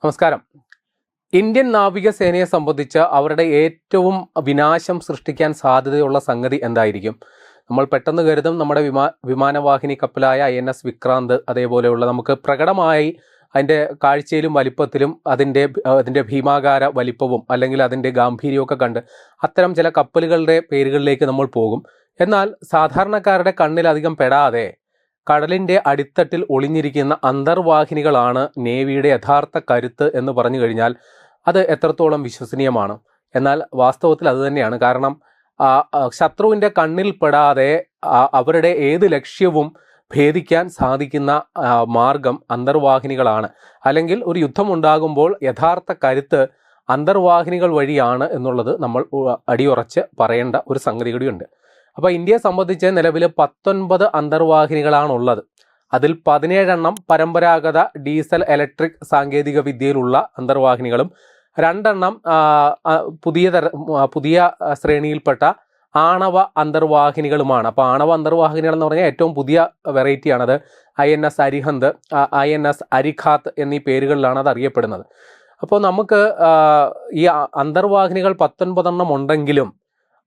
നമസ്കാരം. ഇന്ത്യൻ നാവികസേനയെ സംബന്ധിച്ച് അവരുടെ ഏറ്റവും വിനാശം സൃഷ്ടിക്കാൻ സാധ്യതയുള്ള സംഗതി എന്തായിരിക്കും? നമ്മൾ പെട്ടെന്ന് കരുതും നമ്മുടെ വിമാനവാഹിനി കപ്പലായ INS വിക്രാന്ത്, അതേപോലെയുള്ള നമുക്ക് പ്രകടമായി അതിൻ്റെ കാഴ്ചയിലും വലിപ്പത്തിലും അതിൻ്റെ ഭീമാകാര വലിപ്പവും അല്ലെങ്കിൽ അതിൻ്റെ ഗാംഭീര്യമൊക്കെ കണ്ട് അത്തരം ചില കപ്പലുകളുടെ പേരുകളിലേക്ക് നമ്മൾ പോകും. എന്നാൽ സാധാരണക്കാരുടെ കണ്ണിലധികം പെടാതെ കടലിൻ്റെ അടിത്തട്ടിൽ ഒളിഞ്ഞിരിക്കുന്ന അന്തർവാഹിനികളാണ് നേവിയുടെ യഥാർത്ഥ കരുത്ത് എന്ന് പറഞ്ഞു കഴിഞ്ഞാൽ അത് എത്രത്തോളം വിശ്വസനീയമാണ്? എന്നാൽ വാസ്തവത്തിൽ അതുതന്നെയാണ്. കാരണം ശത്രുവിൻ്റെ കണ്ണിൽ പെടാതെ അവരുടെ ഏത് ലക്ഷ്യവും ഭേദിക്കാൻ സാധിക്കുന്ന മാർഗം അന്തർവാഹിനികളാണ്. അല്ലെങ്കിൽ ഒരു യുദ്ധമുണ്ടാകുമ്പോൾ യഥാർത്ഥ കരുത്ത് അന്തർവാഹിനികൾ വഴിയാണ് എന്നുള്ളത് നമ്മൾ അടിയുറച്ച് പറയേണ്ട ഒരു സംഗതി കൂടിയുണ്ട്. അപ്പോൾ ഇന്ത്യയെ സംബന്ധിച്ച് നിലവിൽ 19 അന്തർവാഹിനികളാണുള്ളത്. അതിൽ 17 പരമ്പരാഗത ഡീസൽ ഇലക്ട്രിക് സാങ്കേതിക വിദ്യയിലുള്ള അന്തർവാഹിനികളും 2 പുതിയ ശ്രേണിയിൽപ്പെട്ട ആണവ അന്തർവാഹിനികളുമാണ്. അപ്പോൾ ആണവ അന്തർവാഹിനികൾ എന്ന് പറഞ്ഞാൽ ഏറ്റവും പുതിയ വെറൈറ്റിയാണത്. INS അരിഹന്ത്, INS അരിഖാത്ത് എന്നീ പേരുകളിലാണ് അത് അറിയപ്പെടുന്നത്. അപ്പോൾ നമുക്ക് ഈ അന്തർവാഹിനികൾ 19 ഉണ്ടെങ്കിലും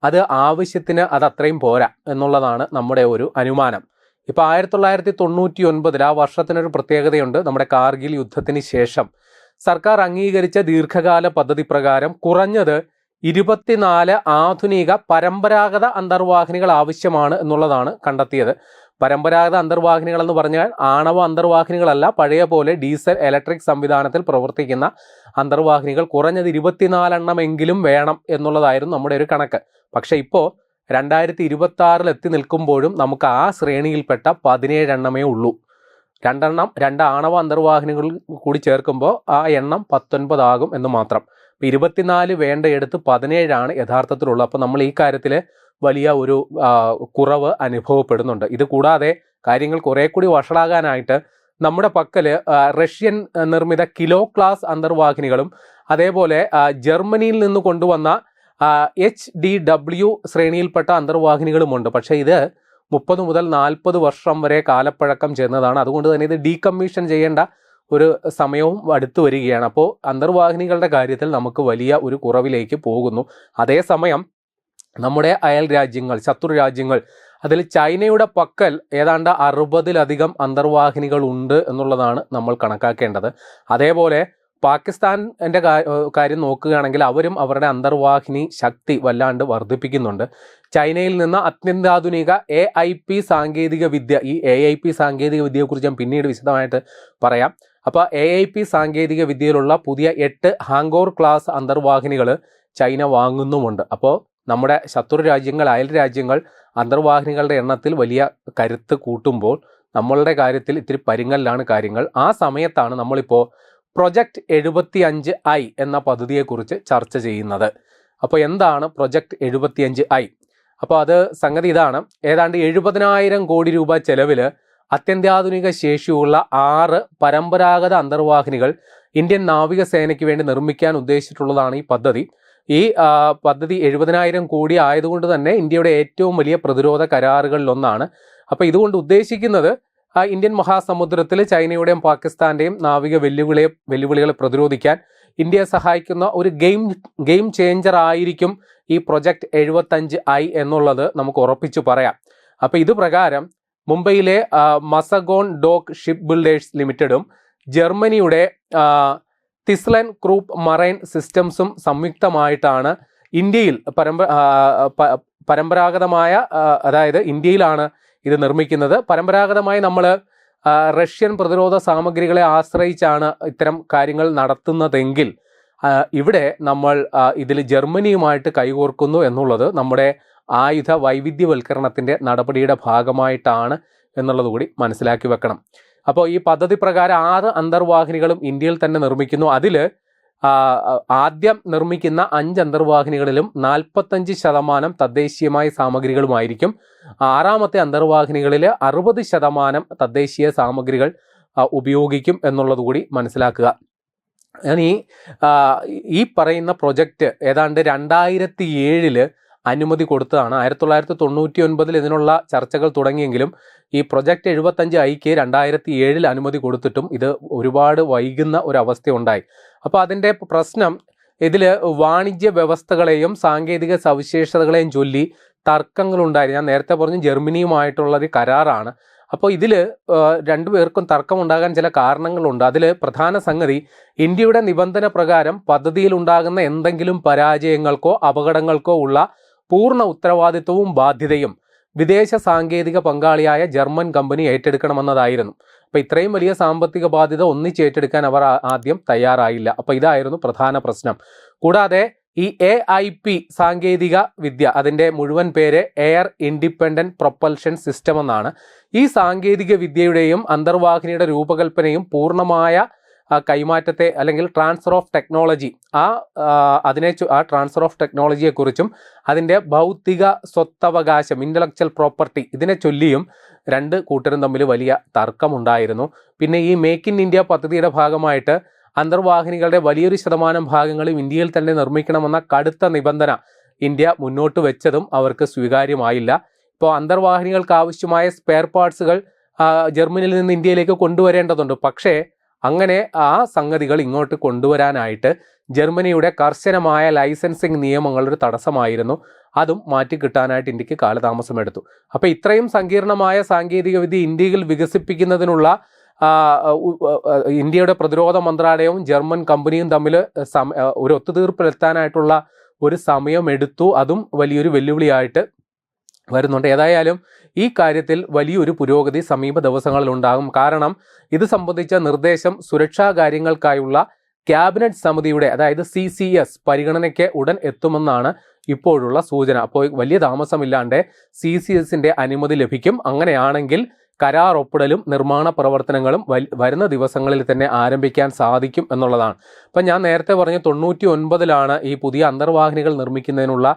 അത് ആവശ്യത്തിന് അത് അത്രയും പോരാ എന്നുള്ളതാണ് നമ്മുടെ ഒരു അനുമാനം. ഇപ്പോൾ 1999 ആ വർഷത്തിനൊരു പ്രത്യേകതയുണ്ട്. നമ്മുടെ കാർഗിൽ യുദ്ധത്തിന് ശേഷം സർക്കാർ അംഗീകരിച്ച ദീർഘകാല പദ്ധതി പ്രകാരം കുറഞ്ഞത് 24 ആധുനിക പരമ്പരാഗത അന്തർവാഹിനികൾ ആവശ്യമാണ് എന്നുള്ളതാണ് കണ്ടെത്തിയത്. പരമ്പരാഗത അന്തർവാഹിനികൾ എന്ന് പറഞ്ഞാൽ ആണവ അന്തർവാഹിനികളല്ല, പഴയ പോലെ ഡീസൽ ഇലക്ട്രിക് സംവിധാനത്തിൽ പ്രവർത്തിക്കുന്ന അന്തർവാഹിനികൾ കുറഞ്ഞത് 24 എങ്കിലും വേണം എന്നുള്ളതായിരുന്നു നമ്മുടെ ഒരു കണക്ക്. പക്ഷേ ഇപ്പോൾ 2026 എത്തി നിൽക്കുമ്പോഴും നമുക്ക് ആ ശ്രേണിയിൽപ്പെട്ട 17 ഉള്ളൂ. 2 ആണവ അന്തർവാഹിനികൾ കൂടി ചേർക്കുമ്പോൾ ആ എണ്ണം 19 ആകും എന്ന് മാത്രം. 24 വേണ്ടയെടുത്ത് 17 യഥാർത്ഥത്തിലുള്ളത്. അപ്പോൾ നമ്മൾ ഈ കാര്യത്തിൽ വലിയ ഒരു കുറവ് അനുഭവപ്പെടുന്നുണ്ട്. ഇത് കൂടാതെ കാര്യങ്ങൾ കുറെ കൂടി വഷളാകാനായിട്ട് നമ്മുടെ പക്കൽ റഷ്യൻ നിർമ്മിത കിലോ ക്ലാസ് അന്തർവാഹിനികളും അതേപോലെ ജർമ്മനിയിൽ നിന്ന് കൊണ്ടുവന്ന HDW ശ്രേണിയിൽപ്പെട്ട അന്തർവാഹിനികളുമുണ്ട്. പക്ഷേ ഇത് 30 മുതൽ 40 വർഷം വരെ കാലപ്പഴക്കം ചെന്നതാണ്. അതുകൊണ്ട് തന്നെ ഇത് ഡീകമ്മീഷൻ ചെയ്യേണ്ട ഒരു സമയവും അടുത്തു വരികയാണ്. അപ്പോൾ അന്തർവാഹിനികളുടെ കാര്യത്തിൽ നമുക്ക് വലിയ ഒരു കുറവിലേക്ക് പോകുന്നു. അതേസമയം നമ്മുടെ അയൽ രാജ്യങ്ങൾ, ശത്രു രാജ്യങ്ങൾ, അതിൽ ചൈനയുടെ പക്കൽ ഏതാണ്ട് 60-ലധികം അന്തർവാഹിനികൾ ഉണ്ട് എന്നുള്ളതാണ് നമ്മൾ കണക്കാക്കേണ്ടത്. അതേപോലെ പാകിസ്ഥാൻ്റെ കാര്യം നോക്കുകയാണെങ്കിൽ അവരും അവരുടെ അന്തർവാഹിനി ശക്തി വല്ലാണ്ട് വർദ്ധിപ്പിക്കുന്നുണ്ട്. ചൈനയിൽ നിന്ന് അത്യന്താധുനിക AIP സാങ്കേതിക വിദ്യ, ഈ AIP സാങ്കേതിക വിദ്യയെക്കുറിച്ച് ഞാൻ പിന്നീട് വിശദമായിട്ട് പറയാം. അപ്പോൾ AIP സാങ്കേതിക വിദ്യയിലുള്ള പുതിയ 8 ഹാങ്കോർ ക്ലാസ് അന്തർവാഹിനികൾ ചൈന വാങ്ങുന്നുമുണ്ട്. അപ്പോൾ നമ്മുടെ ശത്രു രാജ്യങ്ങൾ, അയൽ രാജ്യങ്ങൾ അന്തർവാഹിനികളുടെ എണ്ണത്തിൽ വലിയ കരുത്ത് കൂട്ടുമ്പോൾ നമ്മളുടെ കാര്യത്തിൽ ഇത്തിരി പരിങ്ങലിലാണ് കാര്യങ്ങൾ. ആ സമയത്താണ് നമ്മളിപ്പോൾ പ്രൊജക്റ്റ് 75I എന്ന പദ്ധതിയെക്കുറിച്ച് ചർച്ച ചെയ്യുന്നത്. അപ്പോൾ എന്താണ് പ്രൊജക്റ്റ് 75I? അപ്പോൾ അത് സംഗതി ഇതാണ്. ഏതാണ്ട് 70,000 കോടി രൂപ ചെലവിൽ അത്യന്താധുനിക ശേഷിയുള്ള 6 പരമ്പരാഗത അന്തർവാഹിനികൾ ഇന്ത്യൻ നാവികസേനയ്ക്ക് വേണ്ടി നിർമ്മിക്കാൻ ഉദ്ദേശിച്ചിട്ടുള്ളതാണ് ഈ പദ്ധതി. ഈ പദ്ധതി 70,000 കോടി ആയതുകൊണ്ട് തന്നെ ഇന്ത്യയുടെ ഏറ്റവും വലിയ പ്രതിരോധ കരാറുകളിലൊന്നാണ്. അപ്പോൾ ഇതുകൊണ്ട് ഉദ്ദേശിക്കുന്നത് ഇന്ത്യൻ മഹാസമുദ്രത്തിൽ ചൈനയുടെയും പാകിസ്ഥാൻ്റെയും നാവിക വെല്ലുവിളികളെ പ്രതിരോധിക്കാൻ ഇന്ത്യയെ സഹായിക്കുന്ന ഒരു ഗെയിം ചേഞ്ചർ ആയിരിക്കും ഈ പ്രൊജക്റ്റ് 75I എന്നുള്ളത് നമുക്ക് ഉറപ്പിച്ചു പറയാം. അപ്പോൾ ഇത് പ്രകാരം മുംബൈയിലെ മസഗോൺ ഡോക്ക് ഷിപ്പ് ബിൽഡേഴ്സ് ലിമിറ്റഡും ജർമ്മനിയുടെ തിസ്ലൻ ഗ്രൂപ്പ് മറൈൻ സിസ്റ്റംസും സംയുക്തമായിട്ടാണ് ഇന്ത്യയിൽ പരമ്പരാഗതമായ, അതായത് ഇന്ത്യയിലാണ് ഇത് നിർമ്മിക്കുന്നത്. പരമ്പരാഗതമായി നമ്മൾ റഷ്യൻ പ്രതിരോധ സാമഗ്രികളെ ആശ്രയിച്ചാണ് ഇത്തരം കാര്യങ്ങൾ നടത്തുന്നതെങ്കിൽ ഇവിടെ നമ്മൾ ഇതിൽ ജർമ്മനിയുമായിട്ട് കൈകോർക്കുന്നു എന്നുള്ളത് നമ്മുടെ ആയുധ വൈവിധ്യവൽക്കരണത്തിൻ്റെ നടപടിയുടെ ഭാഗമായിട്ടാണ് എന്നുള്ളത് കൂടി മനസ്സിലാക്കി വെക്കണം. അപ്പോൾ ഈ പദ്ധതി പ്രകാരം 6 അന്തർവാഹിനികളും ഇന്ത്യയിൽ തന്നെ നിർമ്മിക്കുന്നു. അതിൽ ആദ്യം നിർമ്മിക്കുന്ന 5 അന്തർവാഹിനികളിലും 45% തദ്ദേശീയമായ സാമഗ്രികളുമായിരിക്കും. 6ാമത്തെ അന്തർവാഹിനികളിൽ 60% തദ്ദേശീയ സാമഗ്രികൾ ഉപയോഗിക്കും എന്നുള്ളത് കൂടി മനസ്സിലാക്കുക. ഈ പറയുന്ന പ്രൊജക്റ്റ് ഏതാണ്ട് 2007 അനുമതി കൊടുത്തതാണ്. 1999 ഇതിനുള്ള ചർച്ചകൾ തുടങ്ങിയെങ്കിലും ഈ പ്രൊജക്ട് 75 2007 അനുമതി കൊടുത്തിട്ടും ഇത് ഒരുപാട് വൈകുന്ന ഒരവസ്ഥ ഉണ്ടായി. അപ്പോൾ അതിൻ്റെ പ്രശ്നം ഇതിൽ വാണിജ്യ വ്യവസ്ഥകളെയും സാങ്കേതിക സവിശേഷതകളെയും ചൊല്ലി തർക്കങ്ങളുണ്ടായി. ഞാൻ നേരത്തെ പറഞ്ഞു ജർമ്മനിയുമായിട്ടുള്ളൊരു കരാറാണ്. അപ്പോൾ ഇതിൽ രണ്ടുപേർക്കും തർക്കമുണ്ടാകാൻ ചില കാരണങ്ങളുണ്ട്. അതിൽ പ്രധാന സംഗതി ഇന്ത്യയുടെ നിബന്ധന പ്രകാരം പദ്ധതിയിലുണ്ടാകുന്ന എന്തെങ്കിലും പരാജയങ്ങൾക്കോ അപകടങ്ങൾക്കോ ഉള്ള പൂർണ്ണ ഉത്തരവാദിത്വവും ബാധ്യതയും വിദേശ സാങ്കേതിക പങ്കാളിയായ ജർമ്മൻ കമ്പനി ഏറ്റെടുക്കണമെന്നതായിരുന്നു. അപ്പോൾ ഇത്രയും വലിയ സാമ്പത്തിക ബാധ്യത ഒന്നിച്ചേറ്റെടുക്കാൻ അവർ ആദ്യം തയ്യാറായില്ല. അപ്പോൾ ഇതായിരുന്നു പ്രധാന പ്രശ്നം. കൂടാതെ ഈ AIP സാങ്കേതിക വിദ്യ, അതിൻ്റെ മുഴുവൻ പേര് എയർ ഇൻഡിപെൻഡൻറ്റ് പ്രൊപ്പൽഷൻ സിസ്റ്റം എന്നാണ്. ഈ സാങ്കേതിക വിദ്യയുടെയും അന്തർവാഹിനിയുടെ രൂപകൽപ്പനയും പൂർണ്ണമായ കൈമാറ്റത്തെ അല്ലെങ്കിൽ ട്രാൻസ്ഫർ ഓഫ് ടെക്നോളജി ആ ട്രാൻസ്ഫർ ഓഫ് ടെക്നോളജിയെക്കുറിച്ചും അതിൻ്റെ ഭൗതിക സ്വത്തവകാശം ഇൻ്റലക്ച്വൽ പ്രോപ്പർട്ടി ഇതിനെ ചൊല്ലിയും രണ്ട് കൂട്ടരും തമ്മിൽ വലിയ തർക്കമുണ്ടായിരുന്നു. പിന്നെ ഈ മേക്ക് ഇൻ ഇന്ത്യ പദ്ധതിയുടെ ഭാഗമായിട്ട് അന്തർവാഹിനികളുടെ വലിയൊരു ശതമാനം ഭാഗങ്ങളും ഇന്ത്യയിൽ തന്നെ നിർമ്മിക്കണമെന്ന കടുത്ത നിബന്ധന ഇന്ത്യ മുന്നോട്ട് വെച്ചതും അവർക്ക് സ്വീകാര്യമായില്ല. ഇപ്പോൾ അന്തർവാഹിനികൾക്ക് ആവശ്യമായ സ്പെയർ പാർട്സുകൾ ജർമ്മനിയിൽ നിന്ന് ഇന്ത്യയിലേക്ക് കൊണ്ടുവരേണ്ടതുണ്ട്. പക്ഷേ അങ്ങനെ ആ സംഗതികൾ ഇങ്ങോട്ട് കൊണ്ടുവരാനായിട്ട് ജർമ്മനിയുടെ കർശനമായ ലൈസൻസിങ് നിയമങ്ങൾ ഒരു തടസ്സമായിരുന്നു. അതും മാറ്റിക്കിട്ടാനായിട്ട് ഇന്ത്യക്ക് കാലതാമസമെടുത്തു. അപ്പോൾ ഇത്രയും സങ്കീർണമായ സാങ്കേതികവിദ്യ ഇന്ത്യയിൽ വികസിപ്പിക്കുന്നതിനുള്ള ഇന്ത്യയുടെ പ്രതിരോധ മന്ത്രാലയവും ജർമ്മൻ കമ്പനിയും തമ്മിൽ ഒരു ഒത്തുതീർപ്പിലെത്താനായിട്ടുള്ള ഒരു സമയമെടുത്തു. അതും വലിയൊരു വെല്ലുവിളിയായിട്ട് വരുന്നുണ്ട്. ഏതായാലും ഈ കാര്യത്തിൽ വലിയൊരു പുരോഗതി സമീപ ദിവസങ്ങളിൽ ഉണ്ടാകും. കാരണം ഇത് സംബന്ധിച്ച നിർദ്ദേശം സുരക്ഷാ കാര്യങ്ങൾക്കായുള്ള ക്യാബിനറ്റ് സമിതിയുടെ അതായത് CCS പരിഗണനയ്ക്ക് ഉടൻ എത്തുമെന്നാണ് ഇപ്പോഴുള്ള സൂചന. അപ്പോൾ വലിയ താമസമില്ലാണ്ട് CCSന്റെ അനുമതി ലഭിക്കും. അങ്ങനെയാണെങ്കിൽ കരാർ ഒപ്പിടലും നിർമ്മാണ പ്രവർത്തനങ്ങളും വരുന്ന ദിവസങ്ങളിൽ തന്നെ ആരംഭിക്കാൻ സാധിക്കും എന്നുള്ളതാണ്. അപ്പം ഞാൻ നേരത്തെ പറഞ്ഞ 99 ഈ പുതിയ അന്തർവാഹിനികൾ നിർമ്മിക്കുന്നതിനുള്ള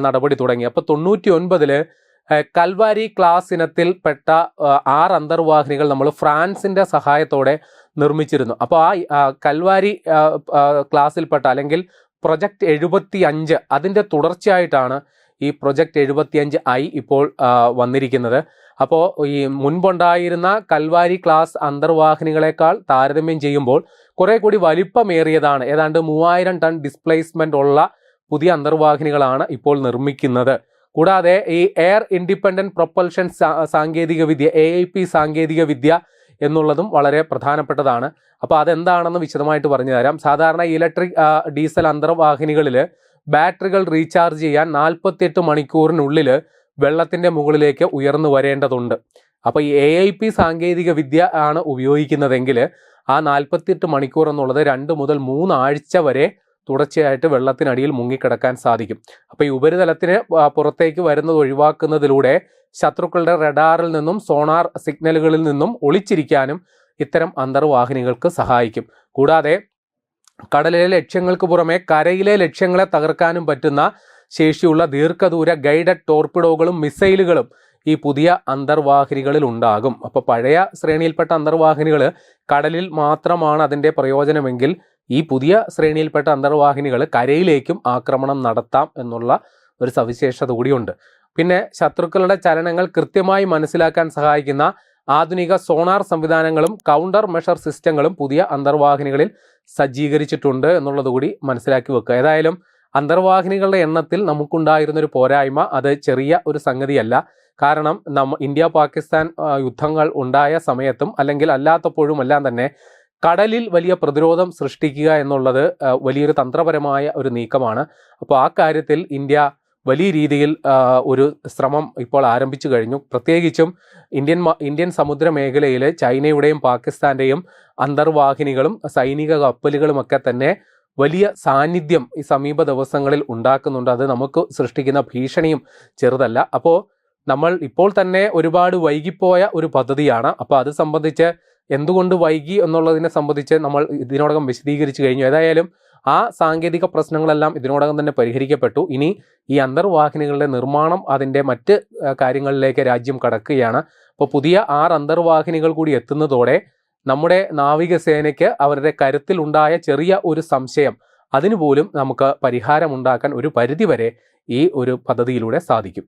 നടപടി തുടങ്ങി. അപ്പോൾ 99 കൽവാരി ക്ലാസ് ഇനത്തിൽപ്പെട്ട 6 അന്തർവാഹിനികൾ നമ്മൾ ഫ്രാൻസിൻ്റെ സഹായത്തോടെ നിർമ്മിച്ചിരുന്നു. അപ്പോൾ ആ കൽവാരി ക്ലാസ്സിൽപ്പെട്ട അല്ലെങ്കിൽ പ്രൊജക്ട് 75 അതിൻ്റെ തുടർച്ചയായിട്ടാണ് ഈ പ്രൊജക്ട് 75I ഇപ്പോൾ വന്നിരിക്കുന്നത്. അപ്പോൾ ഈ മുൻപുണ്ടായിരുന്ന കൽവാരി ക്ലാസ് അന്തർവാഹിനികളെക്കാൾ താരതമ്യം ചെയ്യുമ്പോൾ കുറേ കൂടി വലിപ്പമേറിയതാണ്. ഏതാണ്ട് 3000 ടൺ ഡിസ്പ്ലേസ്മെൻ്റ് ഉള്ള പുതിയ അന്തർവാഹിനികളാണ് ഇപ്പോൾ നിർമ്മിക്കുന്നത്. കൂടാതെ ഈ എയർ ഇൻഡിപെൻഡൻറ്റ് പ്രൊപ്പൽഷൻ സാങ്കേതികവിദ്യ AIP സാങ്കേതികവിദ്യ എന്നുള്ളതും വളരെ പ്രധാനപ്പെട്ടതാണ്. അപ്പോൾ അതെന്താണെന്ന് വിശദമായിട്ട് പറഞ്ഞു തരാം. സാധാരണ ഇലക്ട്രിക് ഡീസൽ അന്തർവാഹിനികളിൽ ബാറ്ററികൾ റീചാർജ് ചെയ്യാൻ 48 മണിക്കൂറിനുള്ളിൽ വെള്ളത്തിൻ്റെ മുകളിലേക്ക് ഉയർന്നു വരേണ്ടതുണ്ട്. അപ്പോൾ ഈ AIP സാങ്കേതിക വിദ്യ ആണ് ഉപയോഗിക്കുന്നതെങ്കിൽ ആ 48 മണിക്കൂർ എന്നുള്ളത് 2 മുതൽ 3 ആഴ്ച വരെ തുടർച്ചയായിട്ട് വെള്ളത്തിനടിയിൽ മുങ്ങിക്കിടക്കാൻ സാധിക്കും. അപ്പോൾ ഈ ഉപരിതലത്തിന് പുറത്തേക്ക് വരുന്നത് ഒഴിവാക്കുന്നതിലൂടെ ശത്രുക്കളുടെ റഡാറിൽ നിന്നും സോണാർ സിഗ്നലുകളിൽ നിന്നും ഒളിച്ചിരിക്കാനും ഇത്തരം അന്തർവാഹിനികൾക്ക് സഹായിക്കും. കൂടാതെ കടലിലെ ലക്ഷ്യങ്ങൾക്ക് പുറമെ കരയിലെ ലക്ഷ്യങ്ങളെ തകർക്കാനും പറ്റുന്ന ശേഷിയുള്ള ദീർഘദൂര ഗൈഡഡ് ടോർപിഡോകളും മിസൈലുകളും ഈ പുതിയ അന്തർവാഹിനികളിൽ ഉണ്ടാകും. അപ്പോൾ പഴയ ശ്രേണിയിൽപ്പെട്ട അന്തർവാഹിനികൾ കടലിൽ മാത്രമാണ് അതിൻ്റെ പ്രയോജനമെങ്കിൽ ഈ പുതിയ ശ്രേണിയിൽപ്പെട്ട അന്തർവാഹിനികൾ കരയിലേക്കും ആക്രമണം നടത്താം എന്നുള്ള ഒരു സവിശേഷത കൂടിയുണ്ട്. പിന്നെ ശത്രുക്കളുടെ ചലനങ്ങൾ കൃത്യമായി മനസ്സിലാക്കാൻ സഹായിക്കുന്ന ആധുനിക സോണാർ സംവിധാനങ്ങളും കൗണ്ടർ മെഷർ സിസ്റ്റങ്ങളും പുതിയ അന്തർവാഹിനികളിൽ സജ്ജീകരിച്ചിട്ടുണ്ട് എന്നുള്ളത് കൂടി മനസ്സിലാക്കി വെക്കുക. ഏതായാലും അന്തർവാഹിനികളുടെ എണ്ണത്തിൽ നമുക്കുണ്ടായിരുന്നൊരു പോരായ്മ അത് ചെറിയ ഒരു സംഗതിയല്ല. കാരണം ഇന്ത്യ പാകിസ്ഥാൻ യുദ്ധങ്ങൾ ഉണ്ടായ സമയത്തും അല്ലെങ്കിൽ അല്ലാത്തപ്പോഴും എല്ലാം തന്നെ കടലിൽ വലിയ പ്രതിരോധം സൃഷ്ടിക്കുക എന്നുള്ളത് വലിയൊരു തന്ത്രപരമായ ഒരു നീക്കമാണ്. അപ്പോൾ ആ കാര്യത്തിൽ ഇന്ത്യ വലിയ രീതിയിൽ ഒരു ശ്രമം ഇപ്പോൾ ആരംഭിച്ചു കഴിഞ്ഞു. പ്രത്യേകിച്ചും ഇന്ത്യൻ സമുദ്ര മേഖലയിൽ ചൈനയുടെയും പാകിസ്ഥാൻ്റെയും അന്തർവാഹിനികളും സൈനിക കപ്പലുകളുമൊക്കെ തന്നെ വലിയ സാന്നിധ്യം ഈ സമീപ ദിവസങ്ങളിൽ ഉണ്ടാക്കുന്നുണ്ട്. അത് നമുക്ക് സൃഷ്ടിക്കുന്ന ഭീഷണിയും ചെറുതല്ല. അപ്പോൾ നമ്മൾ ഇപ്പോൾ തന്നെ ഒരുപാട് വൈകിപ്പോയ ഒരു പദ്ധതിയാണ്. അപ്പോൾ അത് സംബന്ധിച്ച് എന്തുകൊണ്ട് വൈകി എന്നുള്ളതിനെ സംബന്ധിച്ച് നമ്മൾ ഇതിനോടകം വിശദീകരിച്ചു കഴിഞ്ഞു. ഏതായാലും ആ സാങ്കേതിക പ്രശ്നങ്ങളെല്ലാം ഇതിനോടകം തന്നെ പരിഹരിക്കപ്പെട്ടു. ഇനി ഈ അന്തർവാഹിനികളുടെ നിർമ്മാണം അതിൻ്റെ മറ്റ് കാര്യങ്ങളിലേക്ക് രാജ്യം കടക്കുകയാണ്. അപ്പോൾ പുതിയ 6 അന്തർവാഹിനികൾ കൂടി എത്തുന്നതോടെ നമ്മുടെ നാവികസേനയ്ക്ക് അവരുടെ കരുത്തിലുണ്ടായ ചെറിയ ഒരു സംശയം അതിനുപോലും നമുക്ക് പരിഹാരമുണ്ടാക്കാൻ ഒരു പരിധിവരെ ഈ ഒരു പദ്ധതിയിലൂടെ സാധിക്കും.